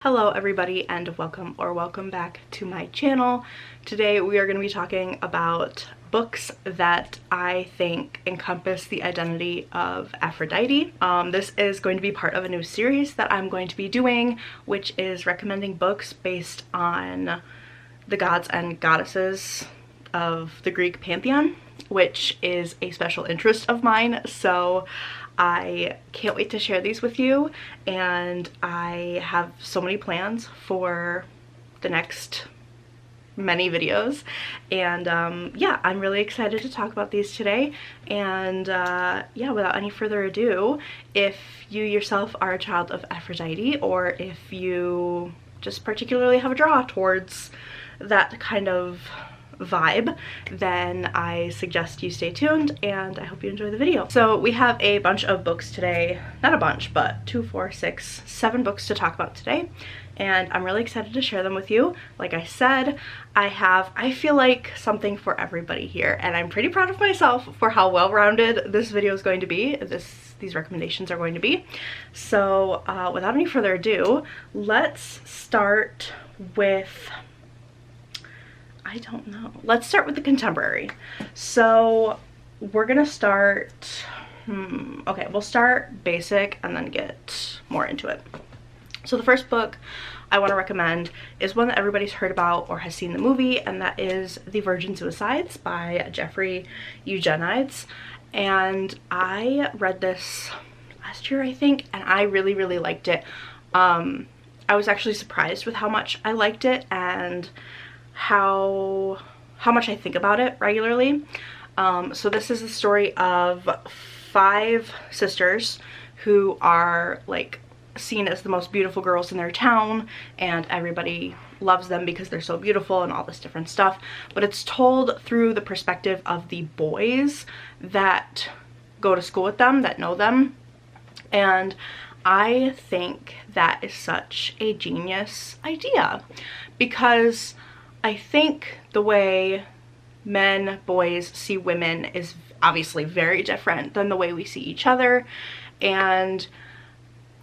Hello everybody and welcome back to my channel. Today we are going to be talking about books that I think encompass the identity of Aphrodite. This is going to be part of a new series that I'm going to be doing, which is recommending books based on the gods and goddesses of the Greek pantheon, which is a special interest of mine. So I can't wait to share these with you, and I have so many plans for the next many videos, and yeah, I'm really excited to talk about these today. And yeah, without any further ado, if you yourself are a child of Aphrodite, or if you just particularly have a draw towards that kind of vibe, then I suggest you stay tuned and I hope you enjoy the video. So we have a bunch of books today, not a bunch, but 2, 4, 6, 7 books to talk about today, and I'm really excited to share them with you. Like I said, I feel like something for everybody here, and I'm pretty proud of myself for how well-rounded this video is going to be, these recommendations are going to be. So without any further ado, let's start with, I don't know. Let's start with the contemporary. So we're gonna start, okay, we'll start basic and then get more into it. So the first book I want to recommend is one that everybody's heard about or has seen the movie, and that is The Virgin Suicides by Jeffrey Eugenides. And I read this last year, I think, and I really liked it. I was actually surprised with how much I liked it and how much I think about it regularly. So this is the story of 5 sisters who are like seen as the most beautiful girls in their town, and everybody loves them because they're so beautiful and all this different stuff. But it's told through the perspective of the boys that go to school with them, that know them. And I think that is such a genius idea, because I think the way boys see women is obviously very different than the way we see each other, and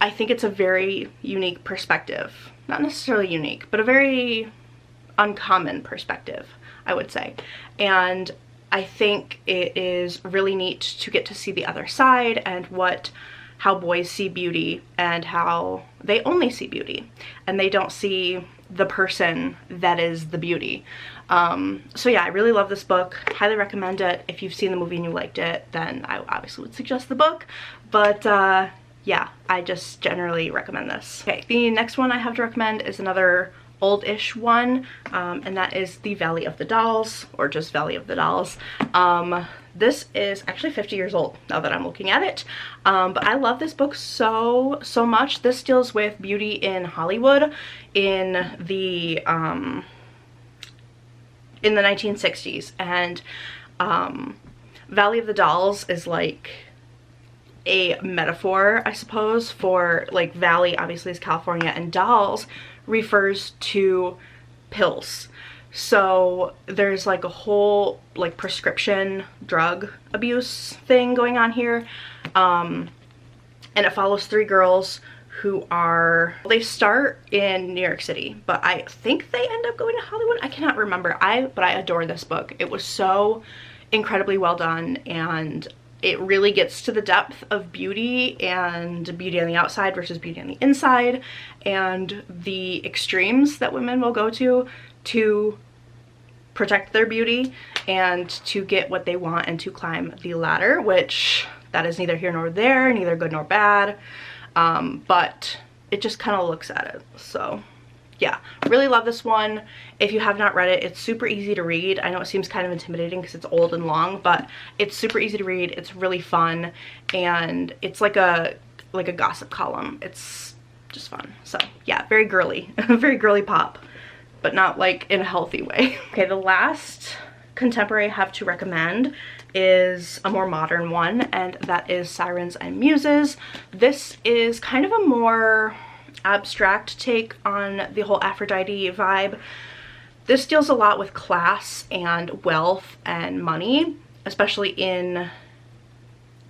I think it's a very unique perspective. Not necessarily unique, but a very uncommon perspective, I would say. And I think it is really neat to get to see the other side and how boys see beauty, and how they only see beauty and they don't see the person that is the beauty. So yeah, I really love this book, highly recommend it. If you've seen the movie and you liked it, then I obviously would suggest the book, but yeah, I just generally recommend this. Okay, the next one I have to recommend is another old-ish one, and that is The Valley of the Dolls, or just Valley of the Dolls. This is actually 50 years old now that I'm looking at it, but I love this book so much. This deals with beauty in Hollywood in the 1960s, and Valley of the Dolls is like a metaphor, I suppose, for, like, valley obviously is California, and dolls refers to pills. So there's like a whole like prescription drug abuse thing going on here, and it follows 3 girls who they start in New York City, but I think they end up going to Hollywood. I cannot remember. But I adore this book. It was so incredibly well done, and it really gets to the depth of beauty, and beauty on the outside versus beauty on the inside, and the extremes that women will go to protect their beauty and to get what they want and to climb the ladder, which that is neither here nor there, neither good nor bad, but it just kind of looks at it. So yeah, really love this one. If you have not read it, it's super easy to read. I know it seems kind of intimidating because it's old and long, but it's super easy to read. It's really fun, and it's like a gossip column. It's just fun. So yeah, very girly, very girly pop, but not like in a healthy way. Okay, the last contemporary I have to recommend is a more modern one, and that is Sirens and Muses. This is kind of a more abstract take on the whole Aphrodite vibe. This deals a lot with class and wealth and money, especially in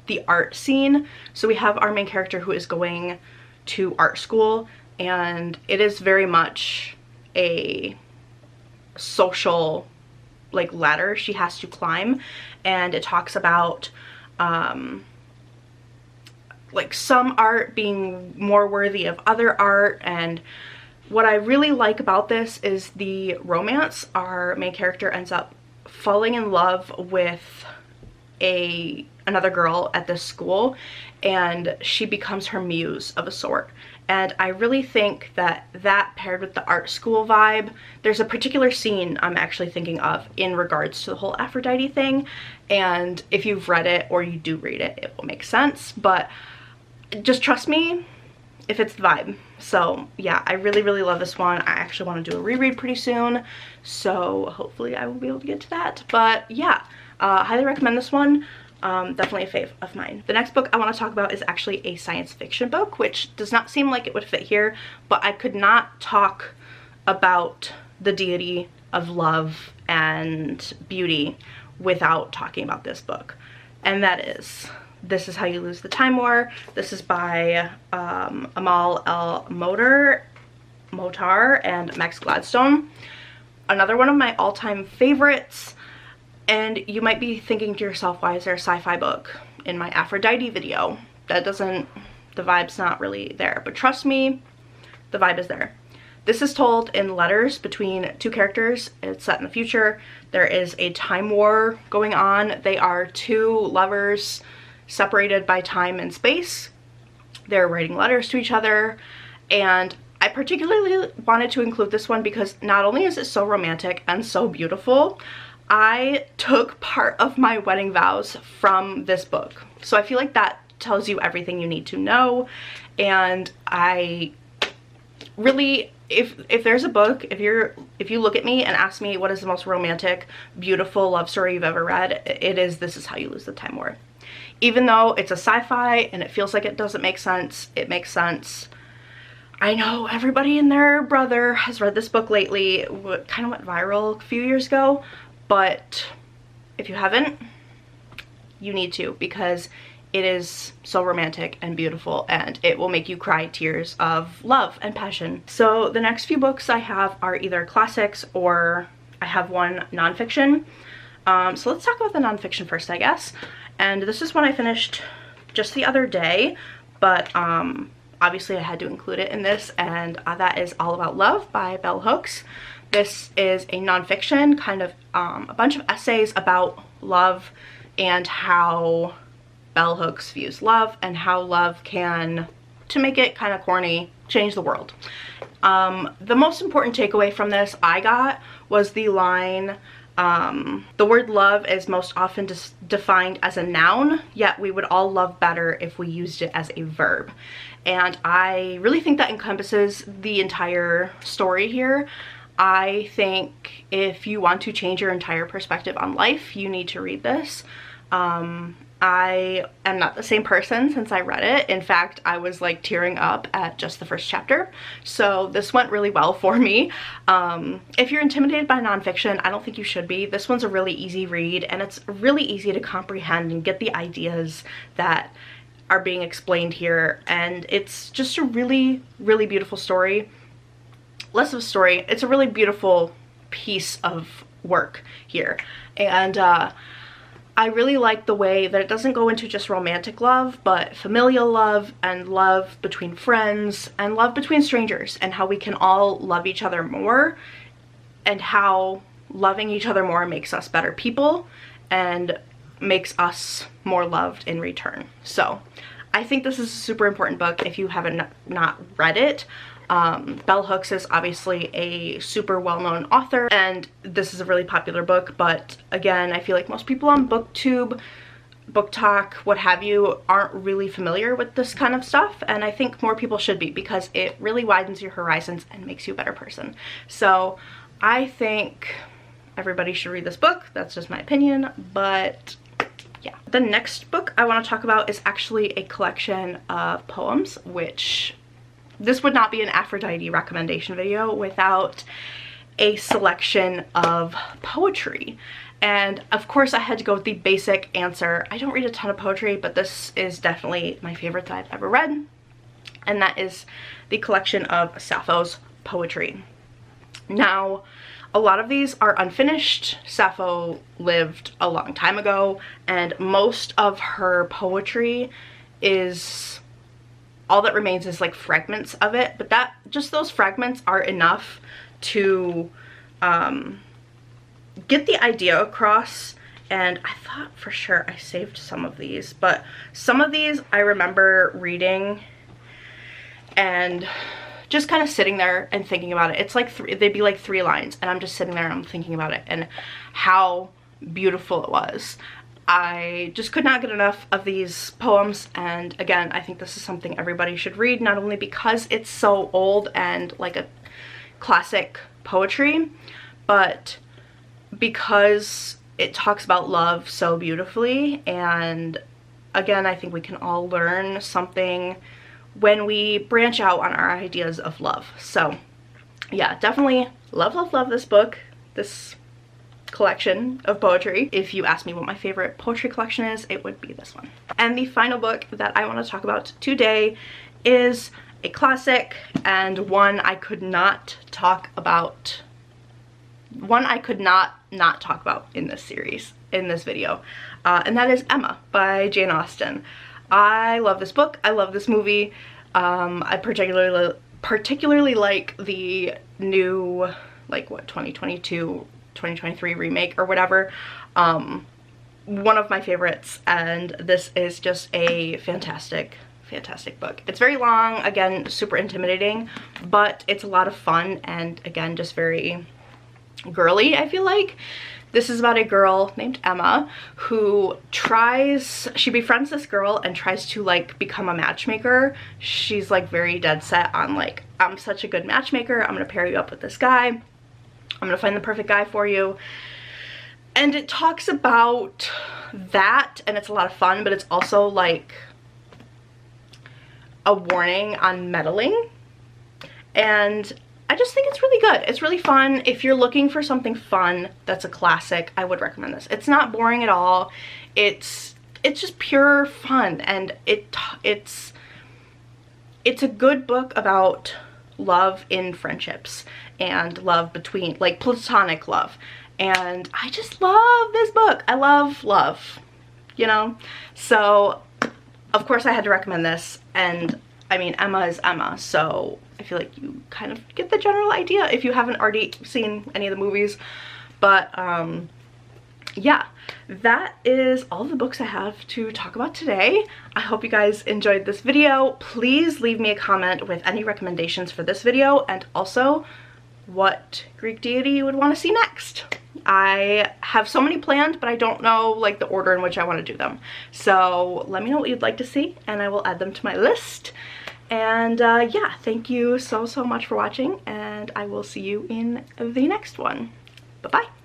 the art scene. So we have our main character who is going to art school, and it is very much a social like ladder she has to climb, and it talks about like some art being more worthy of other art. And what I really like about this is the romance. Our main character ends up falling in love with another girl at this school, and she becomes her muse of a sort. And I really think that paired with the art school vibe, there's a particular scene I'm actually thinking of in regards to the whole Aphrodite thing, and if you've read it or you do read it, it will make sense, but just trust me if it's the vibe. So yeah, I really love this one. I actually want to do a reread pretty soon, so hopefully I will be able to get to that. But yeah, highly recommend this one. Definitely a fave of mine. The next book I want to talk about is actually a science fiction book, which does not seem like it would fit here, but I could not talk about the deity of love and beauty without talking about this book, and that is This Is How You Lose the Time War. This is by Amal El-Motar and Max Gladstone. Another one of my all-time favorites. And you might be thinking to yourself, why is there a sci-fi book in my Aphrodite video? The vibe's not really there. But trust me, the vibe is there. This is told in letters between two characters. It's set in the future. There is a time war going on. They are two lovers separated by time and space. They're writing letters to each other. And I particularly wanted to include this one because not only is it so romantic and so beautiful, I took part of my wedding vows from this book. So I feel like that tells you everything you need to know. And I really, if there's a book, if you look at me and ask me what is the most romantic, beautiful love story you've ever read, it is This Is How You Lose the Time War. Even though it's a sci-fi and it feels like it doesn't make sense, it makes sense. I know everybody and their brother has read this book lately. It kind of went viral a few years ago. But if you haven't, you need to, because it is so romantic and beautiful, and it will make you cry tears of love and passion. So the next few books I have are either classics or I have one nonfiction. So let's talk about the nonfiction first, I guess. And this is one I finished just the other day, but obviously I had to include it in this, and that is All About Love by Bell Hooks. This is a nonfiction, kind of a bunch of essays about love and how Bell Hooks views love and how love can, to make it kind of corny, change the world. The most important takeaway from this I got was the line, the word love is most often defined as a noun, yet we would all love better if we used it as a verb. And I really think that encompasses the entire story here. I think if you want to change your entire perspective on life, you need to read this. I am not the same person since I read it. In fact, I was like tearing up at just the first chapter. So this went really well for me. If you're intimidated by nonfiction, I don't think you should be. This one's a really easy read, and it's really easy to comprehend and get the ideas that are being explained here. And it's just a really beautiful story. Less of a story, it's a really beautiful piece of work here. And I really like the way that it doesn't go into just romantic love, but familial love and love between friends and love between strangers, and how we can all love each other more, and how loving each other more makes us better people and makes us more loved in return. So I think this is a super important book if you haven't not read it. Bell Hooks is obviously a super well-known author, and this is a really popular book, but again, I feel like most people on BookTube, BookTok, what have you, aren't really familiar with this kind of stuff, and I think more people should be, because it really widens your horizons and makes you a better person. So I think everybody should read this book. That's just my opinion, but yeah. The next book I want to talk about is actually a collection of poems, which this would not be an Aphrodite recommendation video without a selection of poetry. And of course I had to go with the basic answer. I don't read a ton of poetry, but this is definitely my favorite that I've ever read. and that is the collection of Sappho's poetry. Now, a lot of these are unfinished. Sappho lived a long time ago, and most of her poetry is, all that remains is like fragments of it, but that, just those fragments are enough to get the idea across. And I thought for sure I saved some of these, but some of these I remember reading and just kind of sitting there and thinking about it. It's like they'd be like 3 lines, and I'm just sitting there and I'm thinking about it and how beautiful it was. I just could not get enough of these poems, and again, I think this is something everybody should read, not only because it's so old and like a classic poetry, but because it talks about love so beautifully. And again, I think we can all learn something when we branch out on our ideas of love. So yeah, definitely love, love, love this book, this collection of poetry. If you ask me what my favorite poetry collection is, it would be this one. And the final book that I want to talk about today is a classic, and one I could not talk about, not talk about in this series, in this video, and that is Emma by Jane Austen. I love this book. I love this movie. I particularly like the new, like what, 2022, 2023 remake or whatever. One of my favorites, and this is just a fantastic book. It's very long, again, super intimidating, but it's a lot of fun, and again, just very girly, I feel like. This is about a girl named Emma who she befriends this girl and tries to like become a matchmaker. She's like very dead set on like, I'm such a good matchmaker, I'm gonna pair you up with this guy, I'm gonna find the perfect guy for you. And it talks about that, and it's a lot of fun, but it's also like a warning on meddling. And I just think it's really good. It's really fun. If you're looking for something fun that's a classic, I would recommend this. It's not boring at all. It's just pure fun, and it's a good book about love in friendships and love between, like, platonic love. And I just love this book. I love love, you know? So of course I had to recommend this, and I mean, Emma is Emma, so I feel like you kind of get the general idea if you haven't already seen any of the movies. But yeah, that is all the books I have to talk about today. I hope you guys enjoyed this video. Please leave me a comment with any recommendations for this video, and also what Greek deity you would want to see next. I have so many planned, but I don't know like the order in which I want to do them. So let me know what you'd like to see, and I will add them to my list. And yeah, thank you so much for watching, and I will see you in the next one. Bye-bye.